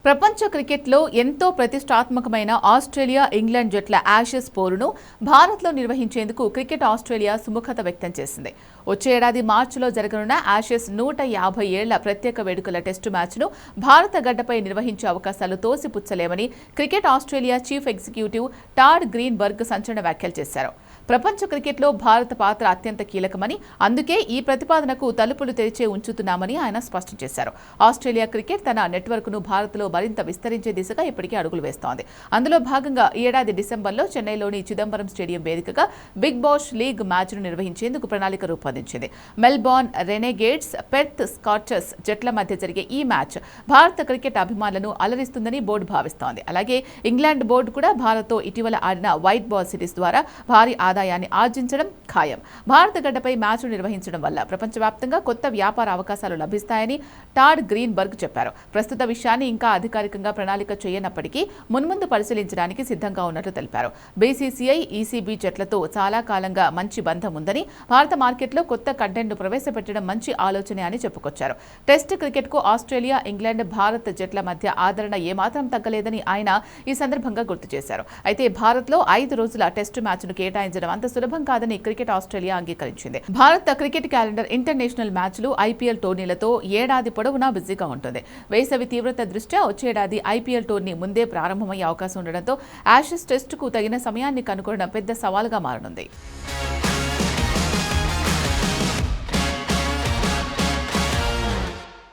ప్రపంచ క్రికెట్లో ఎంతో ప్రతిష్టాత్మకమైన ఆస్ట్రేలియా ఇంగ్లాండ్ జట్ల యాషెస్ పోరును భారత్లో నిర్వహించేందుకు క్రికెట్ ఆస్ట్రేలియా సుముఖత వ్యక్తం చేసింది. వచ్చే ఏడాది మార్చిలో జరగనున్న యాషెస్ 150 ఏళ్ల ప్రత్యేక వేడుకల టెస్టు మ్యాచ్ను భారత గడ్డపై నిర్వహించే అవకాశాలు తోసిపుచ్చలేమని క్రికెట్ ఆస్ట్రేలియా చీఫ్ ఎగ్జిక్యూటివ్ టాడ్ గ్రీన్బర్గ్ సంచలన వ్యాఖ్యలు చేశారు. ప్రపంచ క్రికెట్లో భారత పాత్ర అత్యంత కీలకమని, అందుకే ఈ ప్రతిపాదనకు తలుపులు తెరిచే ఉంచుతున్నామని ఆయన స్పష్టం చేశారు. ఆస్ట్రేలియా క్రికెట్ తన నెట్వర్క్ను భారత్లో మరింత విస్తరించే దిశగా ఇప్పటికే అడుగులు వేస్తోంది. అందులో భాగంగా ఈ ఏడాది డిసెంబర్లో చెన్నైలోని చిదంబరం స్టేడియం వేదికగా బిగ్ బాష్ లీగ్ మ్యాచ్ను నిర్వహించేందుకు ప్రణాళిక రూపొందించింది. మెల్బోర్న్ రెనెగేడ్స్, పెర్త్ స్కాచర్స్ జట్ల మధ్య జరిగే ఈ మ్యాచ్ భారత క్రికెట్ అభిమానులను అలరిస్తుందని బోర్డు భావిస్తోంది. అలాగే ఇంగ్లాండ్ బోర్డు కూడా భారత్తో ఇటీవల ఆడిన వైట్ బాల్ సిరీస్ ద్వారా భారీ ఆదాయాన్ని ఆర్జించడం ఖాయం. భారత గడ్డపై మ్యాచ్ను నిర్వహించడం వల్ల ప్రపంచవ్యాప్తంగా కొత్త వ్యాపార అవకాశాలు లభిస్తాయని టాడ్ గ్రీన్బర్గ్ చెప్పారు. ప్రస్తుత విషయాన్ని ఇంకా అధికారికంగా ప్రణాళిక చేయనప్పటికీ మున్ముందు పరిశీలించడానికి సిద్ధంగా ఉన్నట్లు తెలిపారు. బీసీసీఐ, ఈసీబీ జట్లతో చాలా కాలంగా మంచి బంధం ఉందని, భారత మార్కెట్లో కొత్త కంటెంట్ను ప్రవేశపెట్టడం మంచి ఆలోచనే అని చెప్పుకొచ్చారు. టెస్ట్ క్రికెట్కు ఆస్ట్రేలియా, ఇంగ్లాండ్, భారత్ జట్ల మధ్య ఆదరణ ఏమాత్రం తగ్గలేదని ఆయన ఈ సందర్భంగా గుర్తు చేశారు. అయితే భారత్లో 5 రోజుల టెస్టు మ్యాచ్ను కేటాయించడం అంత సులభం కాదని క్రికెట్ ఆస్ట్రేలియా అంగీకరించింది. భారత క్రికెట్ క్యాలెండర్ ఇంటర్నేషనల్ మ్యాచ్లు, ఐపీఎల్ టోర్నీలతో ఏడాది పొడవునా బిజీగా ఉంటుంది. వేసవి తీవ్రత దృష్ట్యా వచ్చేడాది ఐపీఎల్ టోర్నీ ముందే ప్రారంభమయ్యే అవకాశం ఉండడంతో యాషెస్ టెస్టుకు తగిన సమయాన్ని కనుగొనడం పెద్ద సవాలుగా మారనుంది.